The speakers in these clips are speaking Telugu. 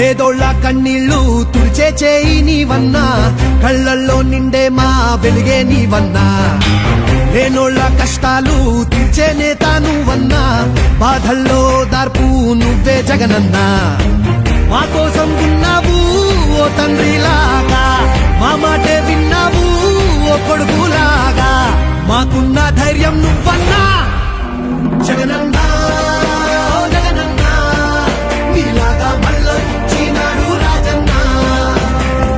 పేదోళ్ళ కన్నీళ్లు తుడిచే చేయి నీవన్నా, కళ్ళల్లో నిండే మా వెలుగే నీవన్నా. లేనోళ్ళ కష్టాలు తీర్చే నేత నువ్వన్నా, బాధల్లో దార్పు నువ్వే జగనన్నా. మా కోసం ఉన్నావు ఓ తండ్రిలాగా, మా మాటే విన్నావు ఓ కొడుకులాగా. మాకున్న ధైర్యం నువ్వన్నా జగనన్నా, జగనన్నా. నీలాగా మళ్ళొచ్చినాడు రాజన్నా,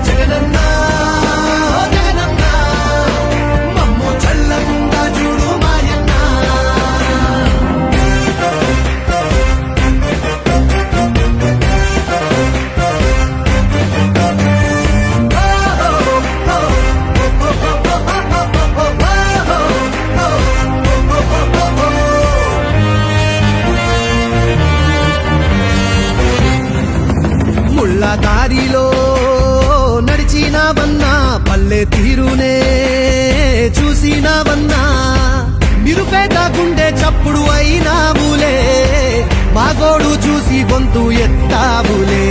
జగనన్నా, జగనన్నా. మమ్మో చల్లంగా చూడు మాయన్నా. ముళ్ళ దారిలో నడిచినావన్నా, పల్లె తీరునే చూసినావన్నా. నిరుపేద గుండె చప్పుడు అయినావులే, మాగోడు చూసి గొంతు ఎత్తావులే.